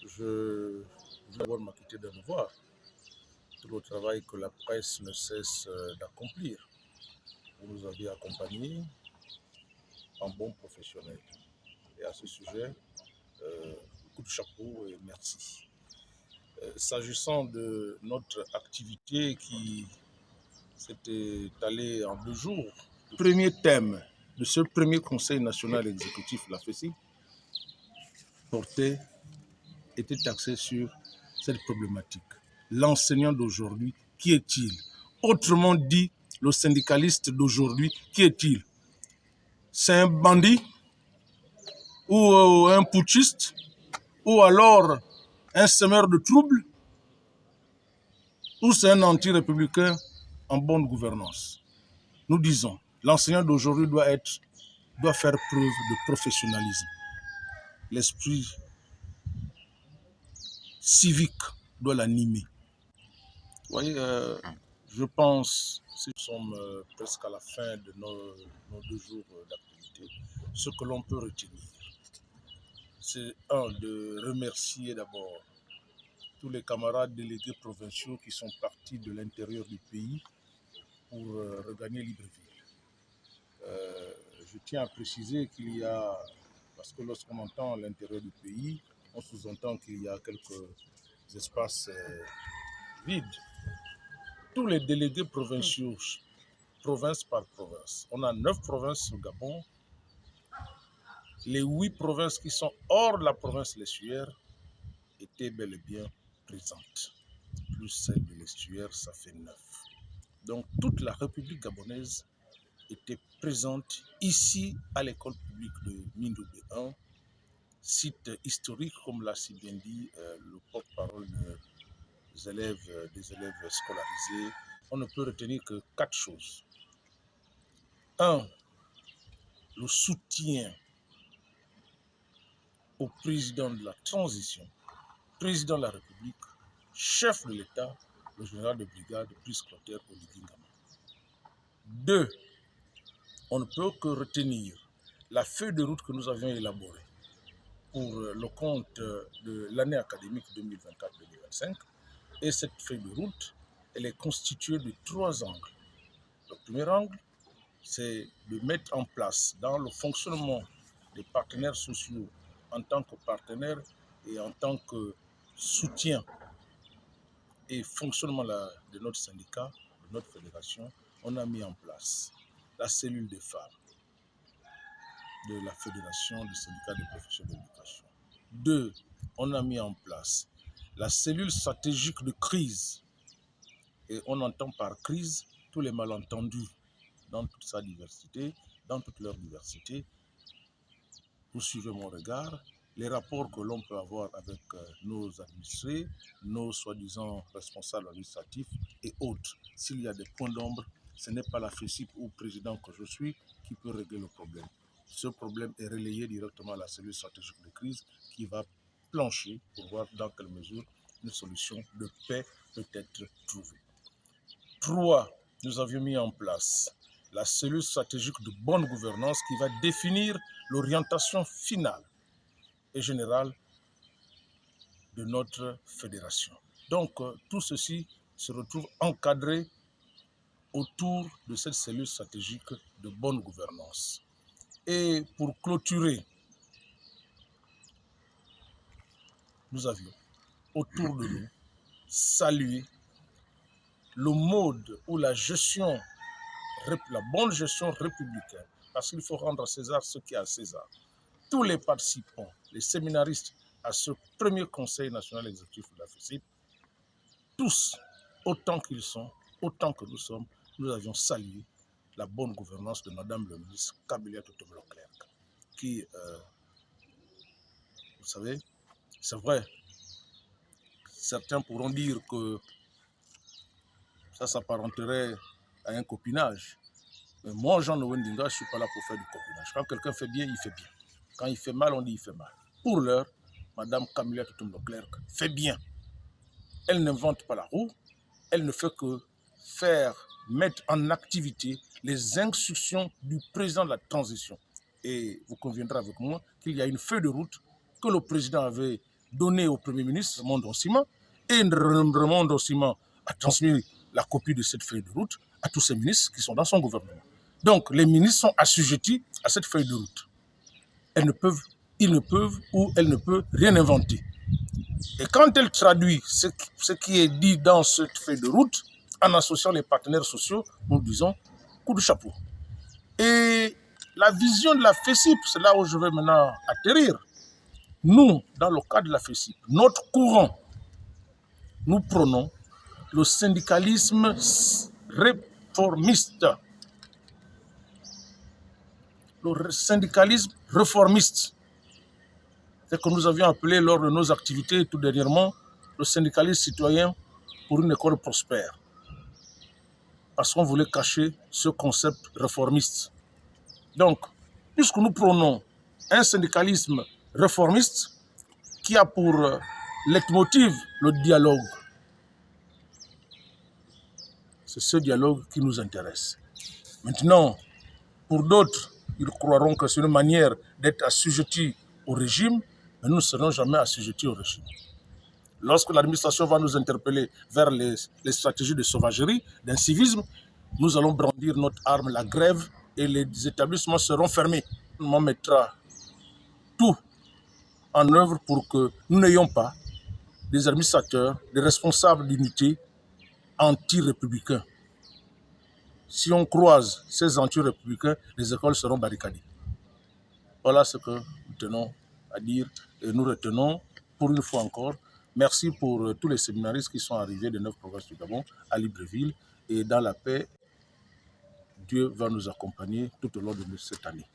Je veux d'abord m'acquitter d'un devoir, tout le travail que la presse ne cesse d'accomplir. Vous nous avez accompagnés en bon professionnel. Et à ce sujet, coup de chapeau et merci. S'agissant de notre activité qui s'était étalée en 2 jours, le premier thème de ce premier Conseil national exécutif, la FECI, était axé sur cette problématique. L'enseignant d'aujourd'hui, qui est-il? Autrement dit, le syndicaliste d'aujourd'hui, qui est-il? C'est un bandit ou un putschiste ou alors un semeur de troubles ou c'est un anti-républicain en bonne gouvernance? Nous disons, l'enseignant d'aujourd'hui doit faire preuve de professionnalisme. L'esprit civique doit l'animer. Vous voyez, je pense, si nous sommes presque à la fin de nos 2 jours d'activité, ce que l'on peut retenir, c'est de remercier d'abord tous les camarades délégués provinciaux qui sont partis de l'intérieur du pays pour regagner Libreville. Je tiens à préciser qu'il y a, parce que lorsqu'on entend l'intérieur du pays, on sous-entend qu'il y a quelques espaces vides. Tous les délégués provinciaux, province par province, on a 9 provinces au Gabon, les 8 provinces qui sont hors de la province l'estuaire étaient bel et bien présentes. Plus celle de l'estuaire, ça fait 9. Donc toute la République gabonaise était présente ici à l'école publique de Mindoubé 1, site historique, comme l'a si bien dit le porte-parole des élèves scolarisés. On ne peut retenir que 4 choses. 1. Le soutien au président de la transition, président de la République, chef de l'État, le général de brigade, Brice Clotaire Olivier Ngama. 2. On ne peut que retenir la feuille de route que nous avions élaborée pour le compte de l'année académique 2024-2025. Et cette feuille de route, elle est constituée de 3 angles. Le premier angle, c'est de mettre en place dans le fonctionnement des partenaires sociaux en tant que partenaires et en tant que soutien et fonctionnement de notre syndicat, de notre fédération, on a mis en place la cellule des femmes de la Fédération des syndicats des professions de l'éducation. 2, on a mis en place la cellule stratégique de crise. Et on entend par crise tous les malentendus dans toute sa diversité, dans toute leur diversité. Vous suivez mon regard, les rapports que l'on peut avoir avec nos administrés, nos soi-disant responsables administratifs et autres. S'il y a des points d'ombre, ce n'est pas la FECIP ou président que je suis qui peut régler le problème. Ce problème est relayé directement à la cellule stratégique de crise qui va plancher pour voir dans quelle mesure une solution de paix peut être trouvée. 3, nous avions mis en place la cellule stratégique de bonne gouvernance qui va définir l'orientation finale et générale de notre fédération. Donc, tout ceci se retrouve encadré autour de cette cellule stratégique de bonne gouvernance. Et pour clôturer, nous avions autour de nous salué le mode ou la gestion, la bonne gestion républicaine, parce qu'il faut rendre à César ce qui est à César. Tous les participants, les séminaristes à ce premier Conseil national exécutif de la FECIP, tous, autant qu'ils sont, autant que nous sommes, nous avions salué la bonne gouvernance de Madame le ministre Kabilia Toto-Leclerc, qui, vous savez, c'est vrai, certains pourront dire que ça s'apparenterait à un copinage. Mais moi, Jean-Noël Ndinga, je ne suis pas là pour faire du copinage. Quand quelqu'un fait bien, il fait bien. Quand il fait mal, on dit il fait mal. Pour l'heure, Madame Kabilia Toto-Leclerc fait bien. Elle n'invente pas la roue, elle ne fait que mettre en activité les instructions du président de la transition. Et vous conviendrez avec moi qu'il y a une feuille de route que le président avait donné au Premier ministre Raymond Ossima, et Raymond Ossima a transmis la copie de cette feuille de route à tous ces ministres qui sont dans son gouvernement. Donc, les ministres sont assujettis à cette feuille de route. Ils ne peuvent ou elles ne peuvent rien inventer. Et quand elle traduit ce qui est dit dans cette feuille de route, en associant les partenaires sociaux, nous disons coup de chapeau. Et la vision de la FESIP, c'est là où je vais maintenant atterrir. Nous, dans le cadre de la FESIP, notre courant, nous prenons le syndicalisme réformiste. Le syndicalisme réformiste. C'est ce que nous avions appelé lors de nos activités tout dernièrement le syndicalisme citoyen pour une école prospère. Parce qu'on voulait cacher ce concept réformiste. Donc, puisque nous prenons un syndicalisme réformiste qui a pour leitmotiv le dialogue, c'est ce dialogue qui nous intéresse. Maintenant, pour d'autres, ils croiront que c'est une manière d'être assujettis au régime, mais nous ne serons jamais assujettis au régime. Lorsque l'administration va nous interpeller vers les stratégies de sauvagerie, d'incivisme, nous allons brandir notre arme, la grève, et les établissements seront fermés. On mettra tout en œuvre pour que nous n'ayons pas des administrateurs, des responsables d'unités anti-républicains. Si on croise ces anti-républicains, les écoles seront barricadées. Voilà ce que nous tenons à dire et nous retenons pour une fois encore. Merci pour tous les séminaristes qui sont arrivés des 9 provinces du Gabon à Libreville et dans la paix, Dieu va nous accompagner tout au long de cette année.